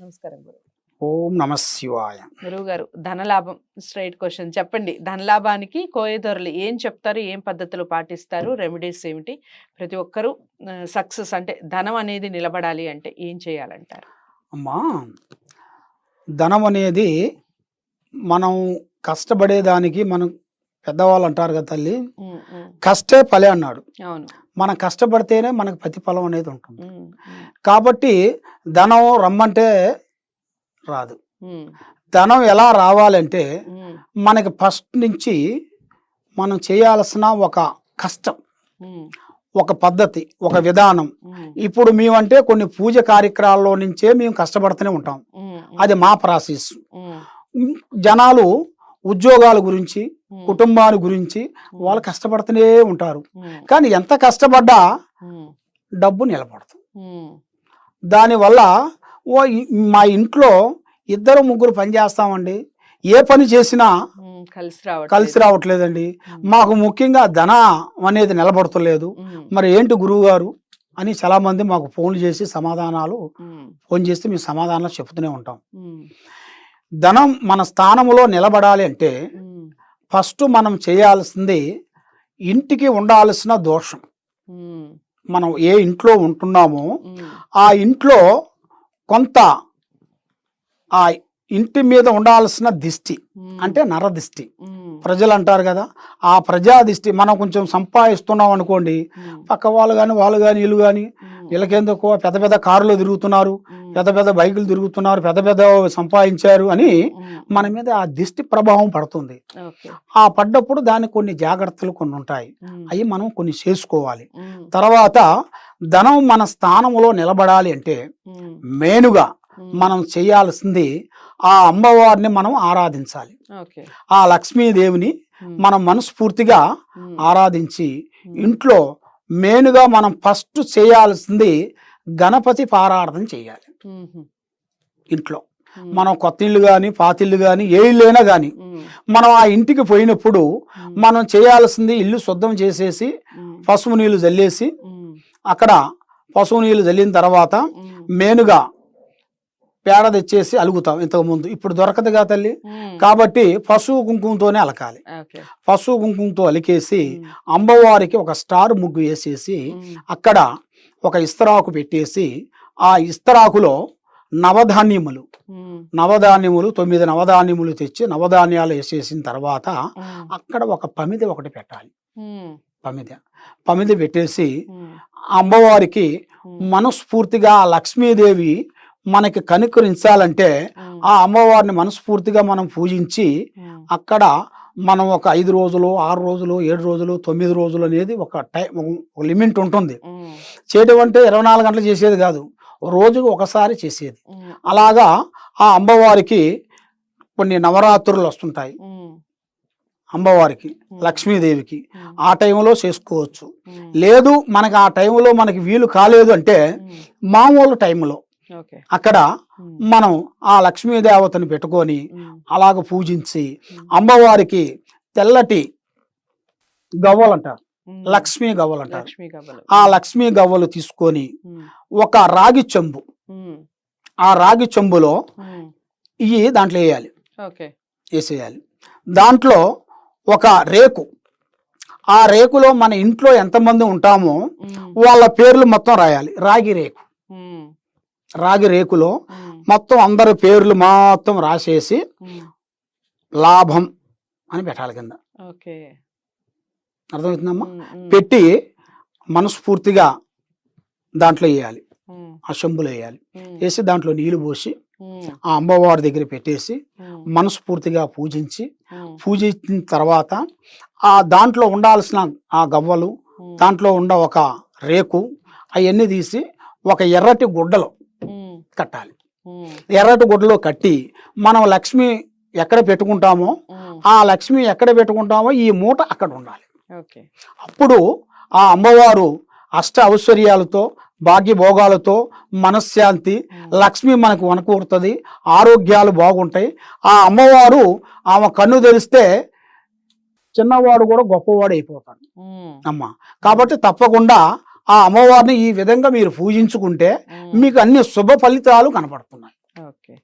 నమస్కారం గురు. ఓం నమ శివాయ. గురువు గారు, ధనలాభం స్ట్రైట్ క్వశ్చన్ చెప్పండి. ధనలాభానికి కోయదొరలు ఏం చెప్తారు, ఏం పద్ధతులు పాటిస్తారు, రెమెడీస్ ఏమిటి? ప్రతి ఒక్కరూ సక్సెస్ అంటే ధనం అనేది నిలబడాలి అంటే ఏం చేయాలంటారు? అమ్మా, ధనం అనేది మనం కష్టపడేదానికి మనం పెద్దవాళ్ళు అంటారు కదా తల్లి, కష్టే ఫలే అన్నాడు. అవును. మనం కష్టపడితేనే మనకు ప్రతిఫలం అనేది ఉంటుంది. కాబట్టి ధనం రమ్మంటే రాదు. ధనం ఎలా రావాలంటే మనకి ఫస్ట్ నుంచి మనం చేయాల్సిన ఒక కష్టం, ఒక పద్ధతి, ఒక విధానం. ఇప్పుడు మేమంటే కొన్ని పూజ కార్యక్రమాల్లో నుంచే మేము కష్టపడుతూనే ఉంటాం. అది మా ప్రాసెస్. జనాలు ఉద్యోగాల గురించి, కుటుంబాల గురించి వాళ్ళు కష్టపడుతూనే ఉంటారు. కానీ ఎంత కష్టపడ్డా డబ్బు నిలబడదు. దానివల్ల మా ఇంట్లో 2-3 పని చేస్తామండి, ఏ పని చేసినా కలిసి రావట్లేదండి. మాకు ముఖ్యంగా ధనం అనేది నిలబడతలేదు. మరి ఏంటి గురువు గారు అని చాలా మంది మాకు ఫోన్లు చేసి ఫోన్ చేస్తే మేము సమాధానాలు చెప్తూనే ఉంటాం. ధనం మన స్థానంలో నిలబడాలి అంటే ఫస్ట్ మనం చేయాల్సింది ఇంటికి ఉండాల్సిన దోషం. మనం ఏ ఇంట్లో ఉంటున్నామో ఆ ఇంట్లో కొంత ఆ ఇంటి మీద ఉండాల్సిన దిష్టి అంటే నరదిష్టి. ప్రజలు అంటారు కదా, ఆ ప్రజా దిష్టి. మనం కొంచెం సంపాదిస్తున్నాం అనుకోండి, పక్క వాళ్ళు కానీ వీళ్ళు కానీ వీళ్ళకెందుకో పెద్ద పెద్ద కారులో తిరుగుతున్నారు, పెద్ద పెద్ద బైకులు తిరుగుతున్నారు, పెద్ద పెద్ద సంపాదించారు అని మన మీద ఆ దిష్టి ప్రభావం పడుతుంది. ఆ పడ్డప్పుడు దానికి కొన్ని జాగ్రత్తలు కొన్ని ఉంటాయి, అవి మనం కొన్ని చేసుకోవాలి. తర్వాత ధనం మన స్థానంలో నిలబడాలి అంటే మెయిన్గా మనం చేయాల్సింది ఆ అమ్మవారిని మనం ఆరాధించాలి. ఆ లక్ష్మీదేవిని మనం మనస్ఫూర్తిగా ఆరాధించి ఇంట్లో మెయిన్గా మనం ఫస్ట్ చేయాల్సింది గణపతి పారార్థన చేయాలి. ఇంట్లో మనం కొత్త ఇల్లు కానీ పాతిల్లు కానీ ఏ ఇల్లైనా కానీ మనం ఆ ఇంటికి పోయినప్పుడు మనం చేయాల్సింది ఇల్లు శుద్ధం చేసేసి పసుపు నీళ్ళు జల్లేసి, అక్కడ పసుపు నీళ్ళు జల్లిన తర్వాత మెయిన్గా పేడ తెచ్చేసి అలుగుతాం. ఇంతకుముందు ఇప్పుడు దొరకదుగా తల్లి, కాబట్టి పసుపు కుంకుమతోనే అలకాలి. పసుపు కుంకుమతో అలికేసి అమ్మవారికి ఒక స్టార్ ముగ్గు వేసేసి అక్కడ ఒక ఇస్తరాకు పెట్టేసి ఆ ఇస్తరాకులో నవధాన్యములు 9 నవధాన్యములు తెచ్చి నవధాన్యాలు వేసేసిన తర్వాత అక్కడ ఒక పమిది ఒకటి పెట్టాలి. పమిది పెట్టేసి అమ్మవారికి మనస్ఫూర్తిగా లక్ష్మీదేవి మనకి కనుకరించాలంటే ఆ అమ్మవారిని మనస్ఫూర్తిగా మనం పూజించి అక్కడ మనం ఒక 5 రోజులు 6 రోజులు 7 రోజులు 9 రోజులు అనేది ఒక లిమిట్ ఉంటుంది. చేయడం అంటే 24 గంటలు చేసేది కాదు, రోజుకు ఒకసారి చేసేది. అలాగా ఆ అమ్మవారికి కొన్ని నవరాత్రులు వస్తుంటాయి అమ్మవారికి, లక్ష్మీదేవికి. ఆ టైంలో చేసుకోవచ్చు. లేదు మనకి ఆ టైంలో మనకి వీలు కాలేదు అంటే మామూలు టైంలో అక్కడ మనం ఆ లక్ష్మీదేవతను పెట్టుకొని అలాగ పూజించి అమ్మవారికి తెల్లటి గవ్వలు అంటారు, లక్ష్మీ గవ్వలు అంటారు. ఆ లక్ష్మీ గవ్వలు తీసుకొని ఒక రాగి చెంబు, ఆ రాగి చెంబులో ఇవి దాంట్లో వేసేయాలి. దాంట్లో ఒక రేకు, ఆ రేకులో మన ఇంట్లో ఎంతమంది ఉంటామో వాళ్ళ పేర్లు మొత్తం రాయాలి. రాగి రేకులో మొత్తం అందరి పేర్లు మొత్తం రాసేసి లాభం అని పెట్టాలి కింద. అర్థమవుతుందమ్మా? పెట్టి మనస్ఫూర్తిగా దాంట్లో వేయాలి, ఆ చెంబులో వేయాలి. వేసి దాంట్లో నీళ్లు పోసి ఆ అమ్మవారి దగ్గర పెట్టేసి మనస్ఫూర్తిగా పూజించిన తర్వాత ఆ దాంట్లో ఉండాల్సిన ఆ గవ్వలు, దాంట్లో ఉండ ఒక రేకు అవన్నీ తీసి ఒక ఎర్రటి గుడ్డలో కట్టాలి. ఎర్రటి గుడ్డలో కట్టి మనం లక్ష్మి ఎక్కడ పెట్టుకుంటామో ఆ లక్ష్మి ఎక్కడ పెట్టుకుంటామో ఈ మూట అక్కడ ఉండాలి. అప్పుడు ఆ అమ్మవారు అష్ట ఐశ్వర్యాలతో భాగ్యభోగాలతో మనశ్శాంతి, లక్ష్మి మనకు వనకూరుతుంది, ఆరోగ్యాలు బాగుంటాయి. ఆ అమ్మవారు ఆమె కన్ను తెరిస్తే చిన్నవాడు కూడా గొప్పవాడు అయిపోతాడు అమ్మ. కాబట్టి తప్పకుండా ఆ అమ్మవారిని ఈ విధంగా మీరు పూజించుకుంటే మీకు అన్ని శుభ ఫలితాలు కనపడుతున్నాయి. ఓకే.